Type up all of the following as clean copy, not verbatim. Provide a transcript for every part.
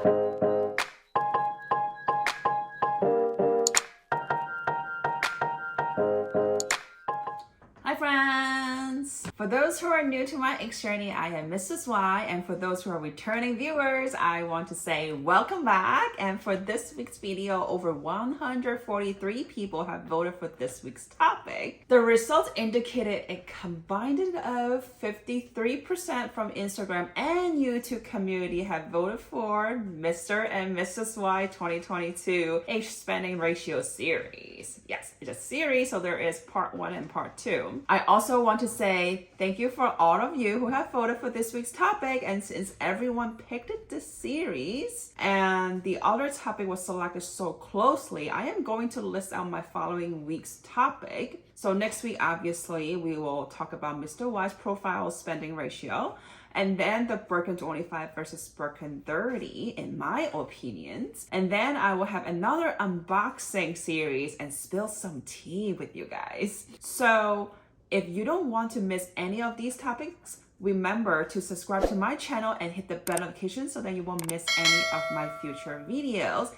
Hi friends! For those who are new to my journey, I am Mrs. Y, and for those who are returning viewers, I want to say welcome back. And for this week's video, over 143 people have voted for this week's topic. The results indicated a combined of 53% from Instagram and YouTube community have voted for Mr. and Mrs. Y 2022 Age Spending Ratio series. Yes, it's a series, so there is part 1 and part 2. I also want to say thank you for all of you who have voted for this week's topic, and since everyone picked this series and the other topic was selected so closely, I am going to list out my following week's topic. So next week, obviously, we will talk about Mr. Y's profile spending ratio, and then the Birkin 25 versus Birkin 30, in my opinions. And then I will have another unboxing series and spill some tea with you guys. So if you don't want to miss any of these topics, remember to subscribe to my channel and hit the bell notification so that you won't miss any of my future videos.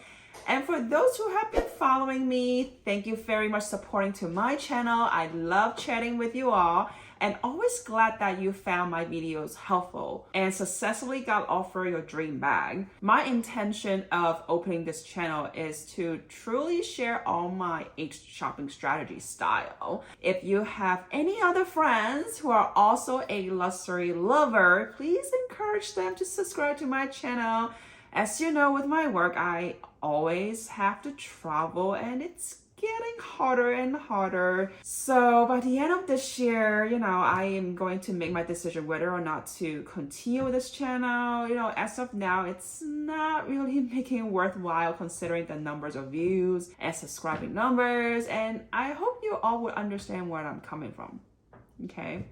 And for those who have been following me, thank you very much supporting to my channel. I love chatting with you all, and always glad that you found my videos helpful and successfully got offered your dream bag. My intention of opening this channel is to truly share all my shopping strategy style. If you have any other friends who are also a luxury lover, please encourage them to subscribe to my channel. As you know, with my work, I always have to travel, and it's getting harder and harder. So by the end of this year, I am going to make my decision whether or not to continue with this channel. As of now, it's not really making it worthwhile considering the numbers of views and subscribing numbers. And I hope you all would understand where I'm coming from. Okay.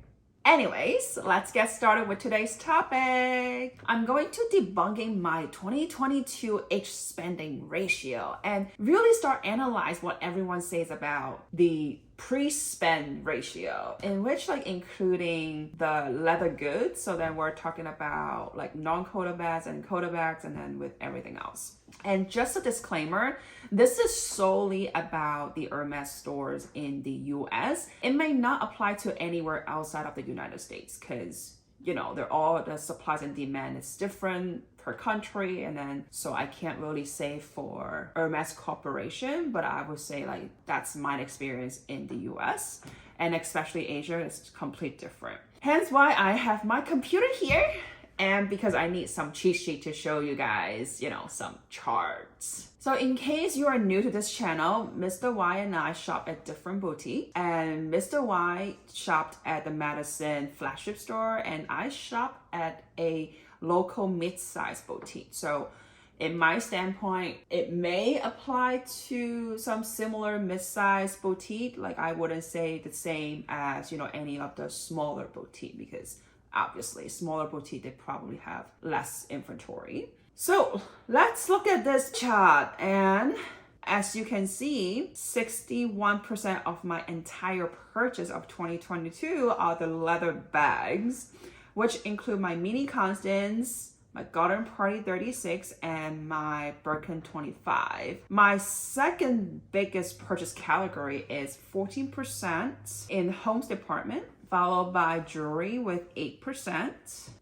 Anyways, let's get started with today's topic. I'm going to debunking my 2022 Age spending ratio and really start analyze what everyone says about the pre-spend ratio, in which including the leather goods. So then we're talking about non-Coda bags and Coda bags, and then with everything else. And just a disclaimer, this is solely about the Hermès stores in the US. It may not apply to anywhere outside of the United States because, they're all the supplies and demand is different per country. And then, so I can't really say for Hermès Corporation, but I would say that's my experience in the US, and especially Asia is completely different. Hence why I have my computer here. And because I need some cheat sheet to show you guys, some charts. So in case you are new to this channel, Mr. Y and I shop at different boutiques. And Mr. Y shopped at the Madison flagship store, and I shop at a local mid-sized boutique. So in my standpoint, it may apply to some similar mid-sized boutique. I wouldn't say the same as, any of the smaller boutique, because obviously, smaller boutique, they probably have less inventory. So let's look at this chart. And as you can see, 61% of my entire purchase of 2022 are the leather bags, which include my mini Constance, my Garden Party 36, and my Birkin 25. My second biggest purchase category is 14% in homes department, followed by jewelry with 8%.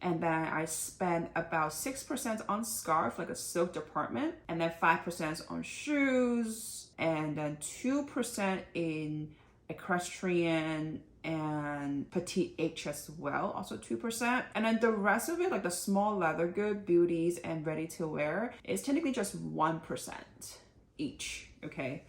And then I spend about 6% on scarf, like a silk department, and then 5% on shoes, and then 2% in equestrian and petite H as well, also 2%. And then the rest of it, like the small leather good, beauties, and ready to wear, is technically just 1% each, okay?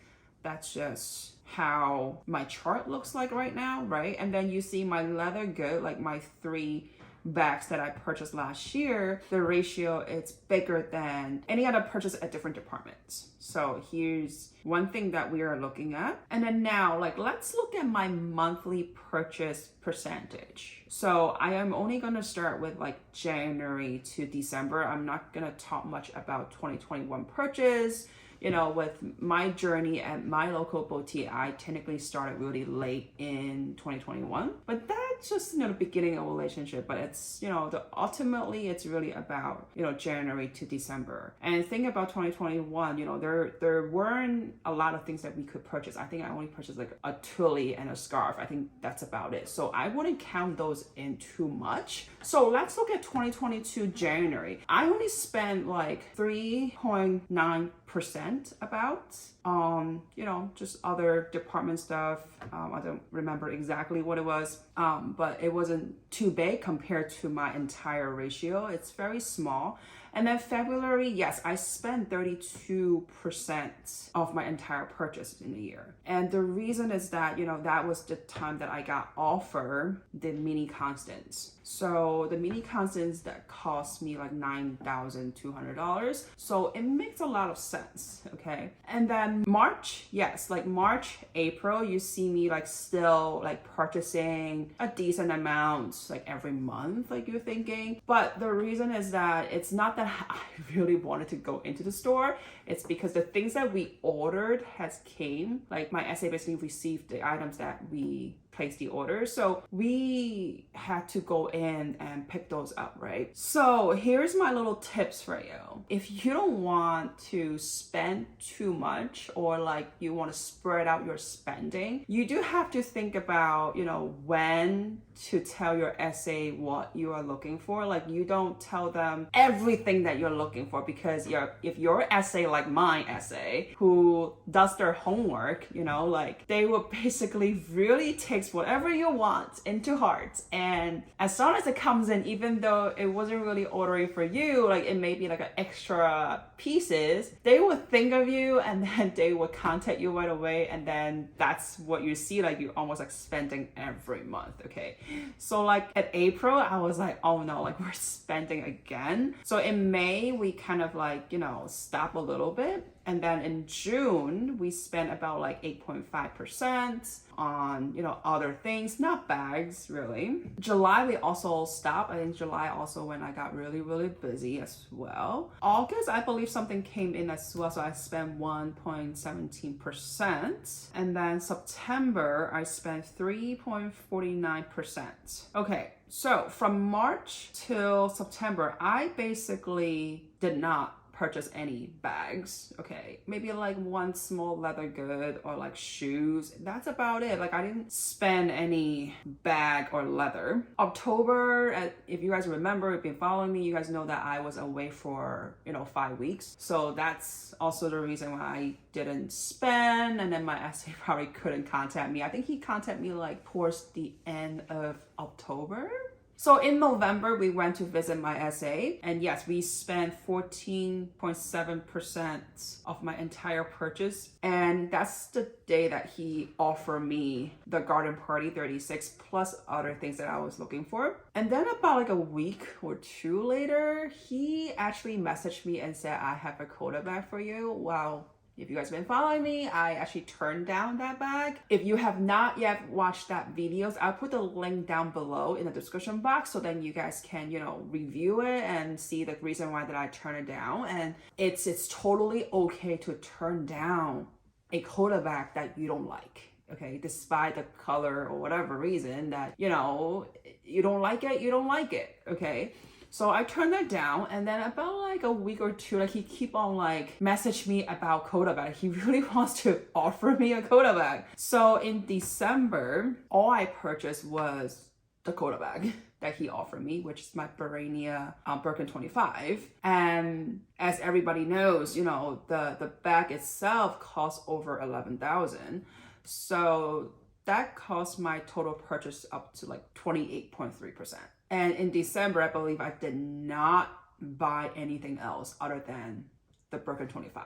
That's just how my chart looks like right now, right? And then you see my leather good, like my 3 bags that I purchased last year, the ratio is bigger than any other purchase at different departments. So here's one thing that we are looking at. And then now, let's look at my monthly purchase percentage. So I am only gonna start with January to December. I'm not gonna talk much about 2021 purchase you know, with my journey at my local boutique, I technically started really late in 2021, but that's just, you know, the beginning of a relationship. But it's, you know, ultimately it's really about, you know, January to December. And think about 2021, you know, there weren't a lot of things that we could purchase. I think I only purchased like a tulle and a scarf. I think that's about it. So I wouldn't count those in too much. So let's look at 2022 January. I only spent like 3.9% about you know, just other department stuff. I don't remember exactly what it was, but it wasn't too big compared to my entire ratio. It's very small. And then February, yes, I spent 32% of my entire purchase in a year. And the reason is that, you know, that was the time that I got offered the mini Constance. So the mini Constance that cost me like $9,200. So it makes a lot of sense, okay? And then March, yes, like March, April, you see me like still like purchasing a decent amount like every month, like you're thinking. But the reason is that it's not that I really wanted to go into the store. It's because the things that we ordered has came, like my SA basically received the items that we placed the order. So we had to go in and pick those up, right? So here's my little tips for you. If you don't want to spend too much or like you want to spread out your spending, you do have to think about, you know, when to tell your SA what you are looking for. Like you don't tell them everything that you're looking for, because if your SA like my SA who does their homework, you know, like they will basically really take whatever you want into heart, and as soon as it comes in, even though it wasn't really ordering for you, like it may be like an extra pieces, they would think of you and then they would contact you right away, and then that's what you see, like you're almost like spending every month. Okay, so like at April I was like, oh no, like we're spending again. So in May we kind of like, you know, stop a little bit, and then in June we spent about like 8.5% on, you know, other things, not bags really. July we also stopped. I think July also when I got really busy as well. August I believe something came in as well, so I spent 1.17%, and then September I spent 3.49%. Okay, so from March till September I basically did not purchase any bags. Okay, maybe like one small leather good or like shoes. That's about it. Like I didn't spend any bag or leather. October, if you guys remember, if you've been following me, you guys know that I was away for, you know, 5 weeks. So that's also the reason why I didn't spend. And then my SA probably couldn't contact me. I think he contacted me like towards the end of October. So in November, we went to visit my SA, and yes, we spent 14.7% of my entire purchase. And that's the day that he offered me the garden party 36 plus other things that I was looking for. And then about like a week or two later, he actually messaged me and said, I have a Coda bag for you. Wow. If you guys have been following me, I actually turned down that bag. If you have not yet watched that videos, I'll put the link down below in the description box, so then you guys can, you know, review it and see the reason why that I turned it down. And it's totally okay to turn down a Coda bag that you don't like. Okay, despite the color or whatever reason that, you know, you don't like it, you don't like it. Okay. So I turned that down, and then about like a week or two, like he keep on like message me about Coda bag. He really wants to offer me a Coda bag. So in December, all I purchased was the Coda bag that he offered me, which is my Barania Birkin 25. And as everybody knows, you know, the bag itself costs over $11,000. So that cost my total purchase up to like 28.3%. And in December, I believe I did not buy anything else other than the Birkin 25.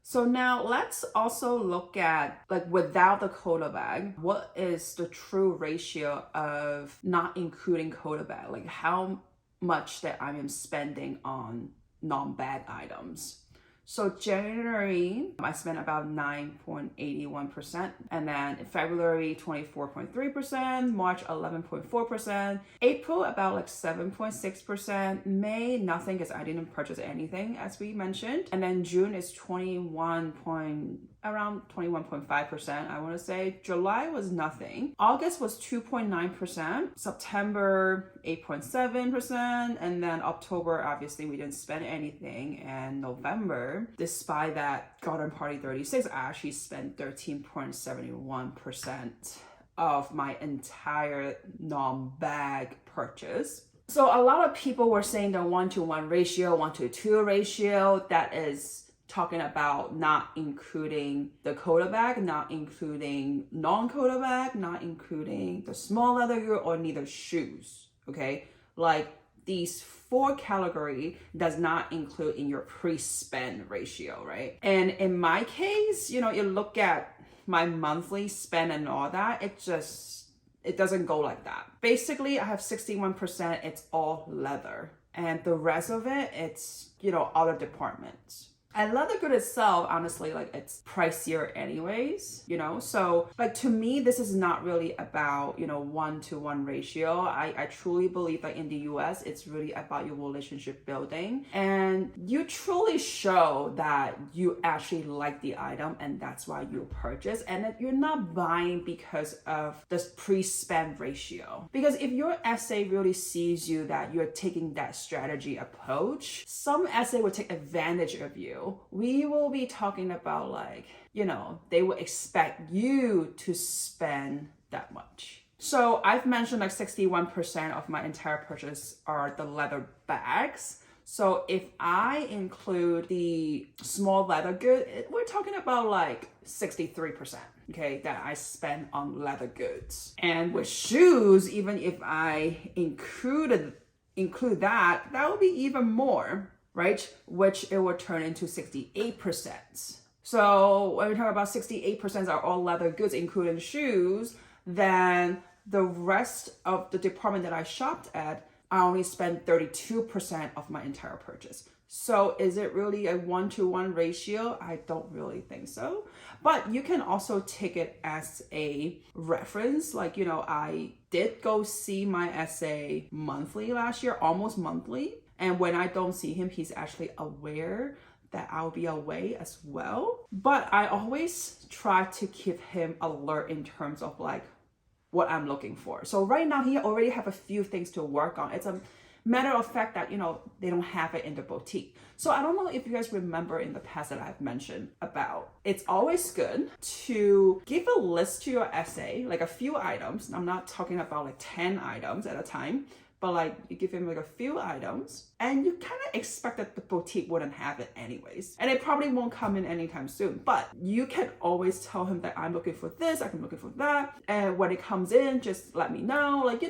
So now let's also look at, like, without the Coda bag, what is the true ratio of not including Coda bag? Like, how much that I am spending on non-bag items. So January, I spent about 9.81%, and then in February, 24.3%, March, 11.4%, April, about like 7.6%, May, nothing because I didn't purchase anything as we mentioned, and then June is around 21.5%, I want to say. July was nothing. August was 2.9%, September 8.7%, and then October, obviously we didn't spend anything, and November, despite that Garden Party 36, I actually spent 13.71% of my entire non-bag purchase. So a lot of people were saying the 1-to-1 ratio, 1-to-2 ratio, that is talking about not including the Coda bag, not including non-Coda bag, not including the small leather good, or neither shoes, okay? Like these 4 category does not include in your pre-spend ratio, right? And in my case, you look at my monthly spend and all that, it doesn't go like that. Basically, I have 61%, it's all leather. And the rest of it, it's, other departments. And leather good itself, honestly, like it's pricier anyways, So like to me, this is not really about, 1-to-1 ratio. I truly believe that in the US, it's really about your relationship building. And you truly show that you actually like the item and that's why you purchase. And that you're not buying because of this pre-spend ratio. Because if your SA really sees you that you're taking that strategy approach, some SA will take advantage of you. We will be talking about like, they will expect you to spend that much. So I've mentioned like 61% of my entire purchase are the leather bags. So if I include the small leather good, we're talking about like 63%, okay, that I spend on leather goods. And with shoes, even if I include that, that would be even more, right? Which it will turn into 68%. So when we talk about 68% are all leather goods, including shoes, then the rest of the department that I shopped at, I only spent 32% of my entire purchase. So is it really a 1-to-1 ratio? I don't really think so. But you can also take it as a reference. Like, I did go see my SA monthly last year, almost monthly. And when I don't see him, he's actually aware that I'll be away as well. But I always try to keep him alert in terms of like what I'm looking for. So right now he already have a few things to work on. It's a matter of fact that, they don't have it in the boutique. So I don't know if you guys remember in the past that I've mentioned about, it's always good to give a list to your SA, like a few items. I'm not talking about like 10 items at a time, but like you give him like a few items and you kind of expect that the boutique wouldn't have it anyways. And it probably won't come in anytime soon, but you can always tell him that I'm looking for this, I'm looking for that. And when it comes in, just let me know, like,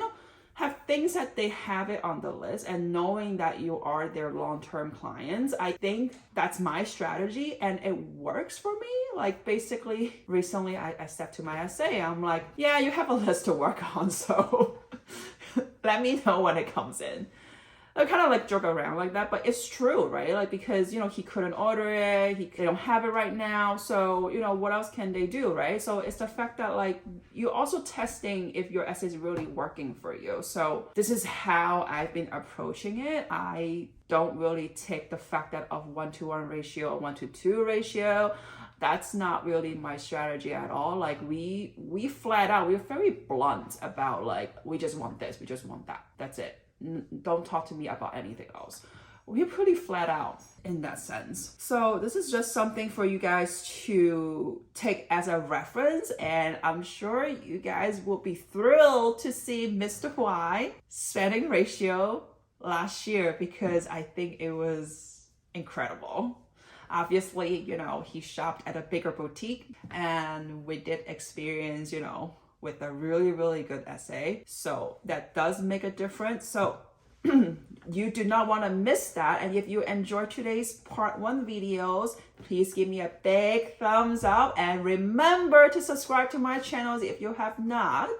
have things that they have it on the list, and knowing that you are their long-term clients. I think that's my strategy and it works for me. Like basically recently I said to my SA, I'm like, yeah, you have a list to work on, so let me know when it comes in. I kind of like joke around like that, but it's true, right? Like, because, he couldn't order it, they don't have it right now. So, what else can they do, right? So it's the fact that like, you're also testing if your essay is really working for you. So this is how I've been approaching it. I don't really take the fact that of 1-to-1 ratio or 1-to-2 ratio. That's not really my strategy at all. Like we flat out, we're very blunt about like, we just want this, we just want that. That's it. Don't talk to me about anything else. We're pretty flat out in that sense. So this is just something for you guys to take as a reference, and I'm sure you guys will be thrilled to see Mr. Y spending ratio last year, because I think it was incredible. Obviously, he shopped at a bigger boutique and we did experience, with a really, really good SA. So that does make a difference. So you do not want to miss that. And if you enjoyed today's part 1 videos, please give me a big thumbs up and remember to subscribe to my channels if you have not,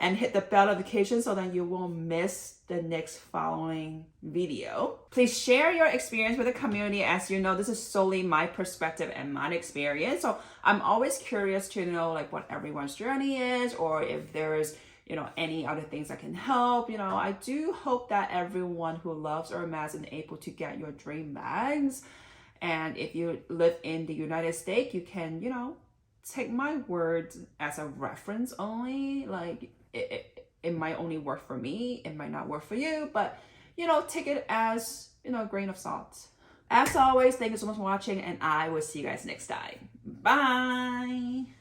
and hit the bell notification so that you won't miss the next following video. Please share your experience with the community. As you know, this is solely my perspective and my experience. So I'm always curious to know like what everyone's journey is, or if there's, you know, any other things that can help. You know, I do hope that everyone who loves Hermès is able to get your dream bags. And if you live in the United States, you can, you know, take my words as a reference only. Like it might only work for me, it might not work for you, but you know, take it as, you know, a grain of salt. As always, thank you so much for watching, and I will see you guys next time. Bye.